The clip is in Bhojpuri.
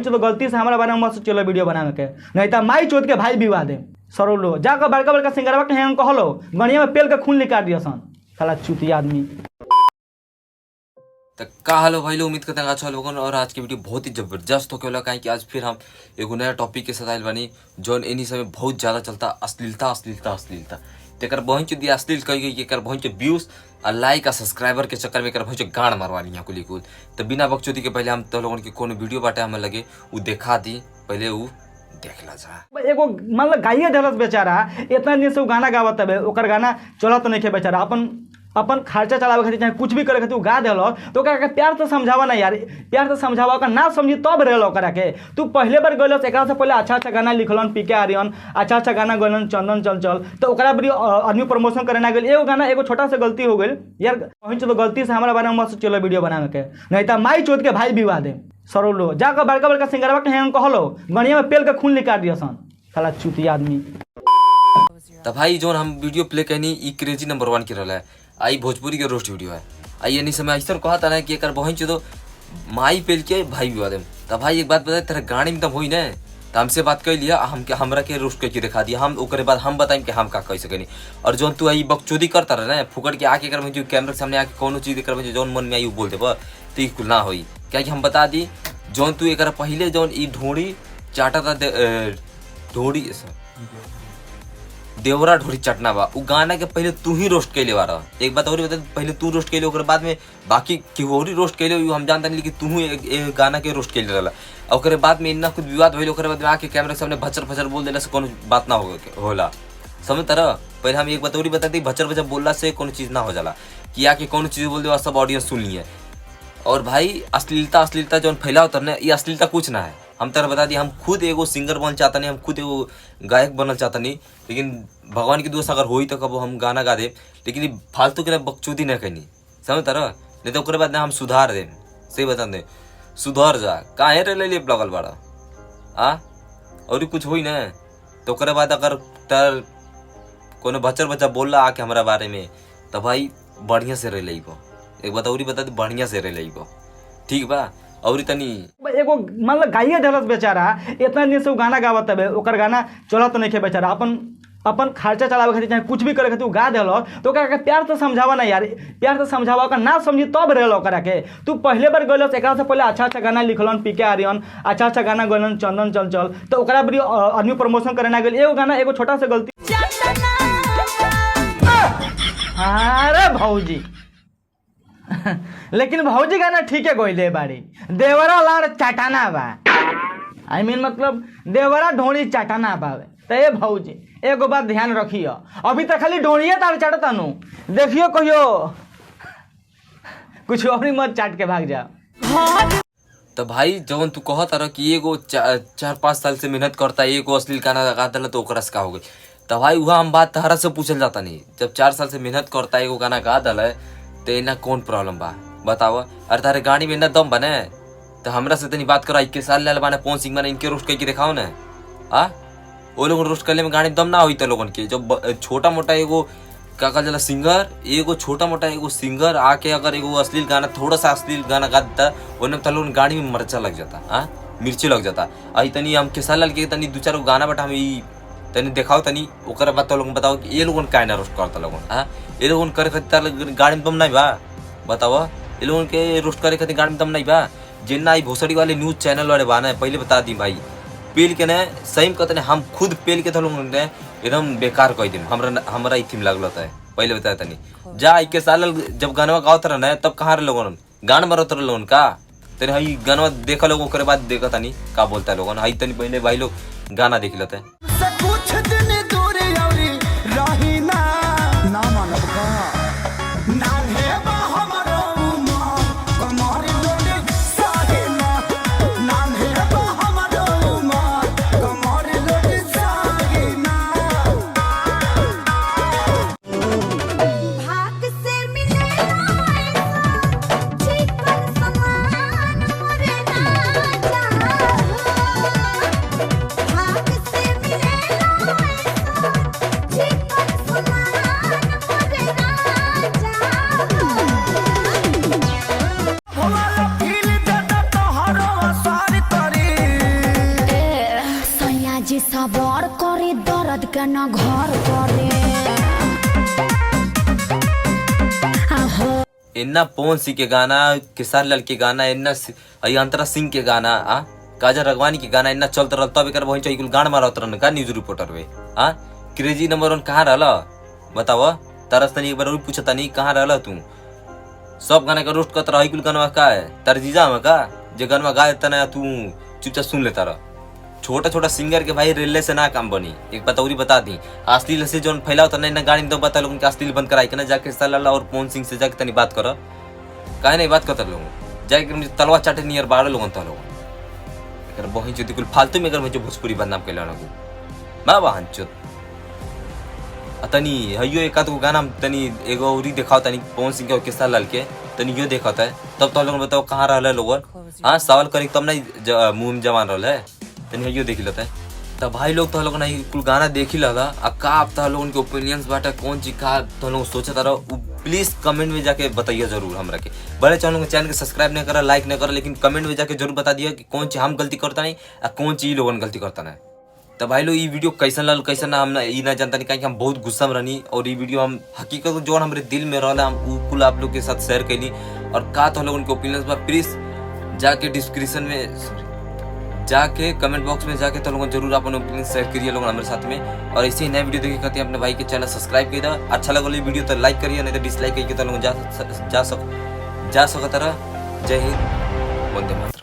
चलो गलती से हमारा बारे में मत चलो वीडियो बनाने के, नहीं तो माई चोद के भाई विवाह दे सरो लो जाकर बड़का बड़का सिंगरवा के हैं कहलो गनिया में पेल के खून निकाल दिया सन साला चूतिया आदमी। तो का हालो भाई लोग, उम्मीद करते हैं अच्छा लोगों। और आज की वीडियो बहुत ही जबरदस्त होके वाला कहीं कि आज फिर हम एगो नया टॉपिक के साथ आयल बनी जो इन्हीं समय बहुत ज़्यादा चलता अश्लीलता अश्लीलता अश्लीलता। तेकर बहन चो दिया अश्लील कही गई कि बहन चो व्यूज और लाइक और सब्सक्राइबर के चक्कर में बहन चो गाड़ मारवानी यहाँ कुल कुल। तो बिना बकचोदी के पहले हम तो लोगों की कोनो वीडियो बाटे हमें लगे वो देखा दी, पहले वो देख ला जा। एगो मतलब गाइए दलस बेचारा इतना दिन से वो गाना गावत है, ओकर गाना चला तो नहीं खे बेचारा अपन खर्चा चलावे खातिर चाहे कुछ भी करे खातिर गा दिल तो ओकरा प्यार से समझावा ना यार, प्यार से समझावा ओकरा ना समझी तब रहे ओकरा के। तू पहले बार गइल एक से पहले अच्छा गाना लिखलन पीके आर्यन, अच्छा गाना गइलन चंदन चल चल, तो ओकरा बड़ी आदमी प्रमोशन करे ना गइल। एगो गाना एगो छोटा सा गलती हो गइल यार, कहीं चलो गलती से हमारा बारे में मत चलो वीडियो बनाने के, नहीं तो माई चोद के भाई विवाह दे सरो लो जाकर बड़का बड़का सिंगरवा के हैं कहलो गनिया में पेल के खून निकाल दिया सन साला चूतिया आदमी। तो भाई जो हम वीडियो प्ले कहनी ई क्रेजी नंबर 1 की रहा है, आई भोजपुरी के रोस्ट वीडियो है। आई यानी समय ऐसा कहा था ना कि एक बहन चो माई पेल के भाई विवाह दे। तो भाई एक बात बता, तेरा गाड़ी में तब हुई ना तो हमसे बात कर लिया, हमरा के रोस्ट करके दिखा दिया, हम ओकरे बाद हम बताएं कि हम का कह सकेनी। और जो तू आई बकचोदी करता रहे ना फुकट के आके कर जो कैमरा के सामने आके कोनो चीज कर जौन मन में आई बोल देबा तो ई कुल ना होई। क्या कि हम बता दी जौन तू एक पहले जौन ई ढोड़ी चाटा था ढोड़ी देवरा ढोरी चटना बा उ गाना के पहले तू ही रोस्ट कैले बारा। एक बात और बता, पहले तू रोस्ट कैले ओकर बाद में बाकी केहू और रोस्ट कैले हम जानता नहीं, लेकिन तू ही गाना के रोस्ट कैले रहला। ओकर बाद में इतना कुछ विवाद भइल, ओकर बाद में आके कैमरा के सामने भचर भचर बोल देला से कोनो बात ना होला समझ तरह। पहले हम एक बात और बता दी, भचर भचर बोलला से कोनो चीज ना हो जाला कि आके कोनो चीज बोल देवा सब ऑडियंस सुन लिए। और भाई अश्लीलता अश्लीलता जो फैला होता है ये अश्लीलता कुछ ना है। हम तरह बता दी हम खुद एगो सिंगर बनना चाहता नहीं, हम खुद एगो गायक बनना चाहता नहीं, लेकिन भगवान की दोस्त अगर होई तो कब हम गाना गा दे, लेकिन फालतू के बकचोदी न कहनी समझ तरह। नहीं तो ओकरे बाद ना हम सुधार दे, सही बता दे सुधर जा काहे रे ले लगल बाड़ा आ और कुछ होई ना तो ओकरे बाद अगर तर कोनो बच्चा बच्चा बोलला आके हमारा बारे में तो भाई बढ़िया से रह लेगो। एक बात और बता दे बढ़िया से रह लेगो, ठीक बा। और तनी एगो मतलब गाइए दलस बेचारा इतना दिन से वो गाना गावत है, ओकर गाना चला तो नहीं खे बेचारा अपन खर्चा चलावे खातिर चाहे कुछ भी करे खातिर गा दिल तो ओकरा प्यार से समझावा ना यार, प्यार से समझावा ओकरा ना समझी तब रहे ओकरा के। तू पहले बार गइल एक से पहले अच्छा गाना लिखलन पीके आर्यन, अच्छा गाना गइलन चंदन चल चल, तो ओकरा बड़ी आदमी प्रमोशन करे ना गइल। एगो गाना एगो छोटा सा गलती। अरे भौजी लेकिन भौजी गाना ठीक है गोइले बाड़ी, देवरा लाड़ चटाना बा, आई मीन मतलब देवरा ढोड़ी चटाना बावे। तो ये भौजी एगो बात ध्यान रखियो, अभी तक खाली ढोड़िए तार चटता नु, देखियो कहियो कुछ और मत चाट के भाग जाओ। तो भाई जवन तू कहत रह कि एगो 4-5 साल से मेहनत करता है एगो अश्लील गाना गा दिला तो ओकरा से का हो गई। तो भाई वह हम बात तहरा से पूछल जाता नहीं, जब 4 साल से मेहनत करता है एगो गाना गा दिला तो इना कौन प्रॉब्लम बा बताओ। अरे तारे गाड़ी में इतना दम बने तो हमरा से तनी बात करो, 21 साल लाल बाने पौन सिंह माने इनके रोस्ट करके दिखाओ ना आ वो लोग रोस्ट करने में गाड़ी में दम ना हुई तो लोगन के। जब छोटा मोटा एगो का कहल जाला सिंगर एगो छोटा मोटा एगो सिंगर आके अगर एगो अश्लील गाना थोड़ा सा अश्लील गाना गा देता उन्हें तो लोग गाड़ी में मर्चा लग जाता, हाँ मिर्ची लग जाता। आई तनी हम खेसारी लाल के तनी 2-4 गाना बट हम तनी दिखाओ तनी ओकर बाद तो लोग बताओ कि ये लोगन काहे ना रोस्ट करता लोगन, हाँ ये लोगन करे खातिर गाड़ी में दम नहीं बा बताओ, ये लोगन के रोस्ट करे खातिर गाड़ी में दम नहीं बा। जिन्ना आई भोसड़ी वाले न्यूज चैनल वाले बाना है पहले बता दी भाई पेल के न सही में कहते हम खुद पेल के लोग एकदम बेकार कह दिन हमारा थीम लगल है पहले बताया तनी जा 21 साल जब गाना गावत रहा तब कहाँ रहे लोगन गान मरत रहे लोगन का तेरे हई गाना देखा लोगों के बाद देखा तनी का बोलता है लोगन हई तनी पहले भाई लोग गाना देख लेते हैं। जी सवार करे दर्द के न घर करे आहो इन्ना पवन सिंह के गाना, खेसारी लाल के गाना, इन्ना अंतरा सिंह के गाना, काजल रगवानी के गाना इन्ना चलत रहल, तब एक वही चाहिए गान मारत रहन का न्यूज रिपोर्टर वे। क्रेजी नंबर 1 कहाँ रहल बताव? तरस तनी एक बार और पूछता नहीं कहाँ रहल तू? सब गाना का रोस्ट करता रहा, कुल गाना का है तार जीजा में का जे गाना गा देता ना तू चुपचाप सुन लेता रह। छोटा छोटा सिंगर के भाई रेले से ना काम बनी। एक बात और बता दी, अश्लील से जो फैलाओ तो नहीं गाड़ी में तो बता लोगों के अश्लील बंद कराई के ना जाके सलाला और पवन सिंह से जाके तनी बात करो। काहे नहीं बात करता लोग जाके मुझे तलवा चाटे नियर बारह लोगों तो लोग अगर बहन चोदी कुल फालतू में अगर मुझे भोजपुरी बदनाम कैला लगू माँ बहन चोद। तनी हयो एक आध गाना तनी एगो औरी दिखाओ तनी पवन सिंह के खेसारी लाल के तनी यो देखता है तब तो लोग बताओ कहाँ रहा लोग। सवाल करी तब नहीं मुंह में जवान रहा है तनी हयो देख लेता है तब भाई लोग तो लोग नहीं कुल गाना देख ही लगा। का आप तो लोगों के ओपिनियंस बाटा कौन चीज का तो लोग सोचता रहो प्लीज कमेंट में जाके बताइए जरूर हमरा के। बड़े चैनल को सब्सक्राइब नहीं करा, लाइक नहीं करा, लेकिन कमेंट में जाके जरूर बता दिया कि कौन चीज हम गलती करता नहीं और कौन चीज लोगों गलती करता नहीं। तो भाई लोग ये वीडियो कैसन लल कैसन ना हम ना जानता नहीं, कहीं हम बहुत गुस्सा में रहनी और ये वीडियो हम हकीकत जो हमारे दिल में रहा हम कुल आप लोग के साथ शेयर कैली। और का तो लोगों के ओपिनियंस बा प्लीज जाके डिस्क्रिप्शन में जाके कमेंट बॉक्स में जाके तो लोगों जरूर अपने ओपिनियन शेयर करिए लोग हमारे साथ में। और ऐसे ही नए वीडियो देखिए करते हैं अपने भाई के चैनल सब्सक्राइब करिए। अच्छा लगा वीडियो तो लाइक करिए, नहीं तो डिसलाइक करिए तो लोग जा सकता रह। जय हिंद, वंदे मातरम।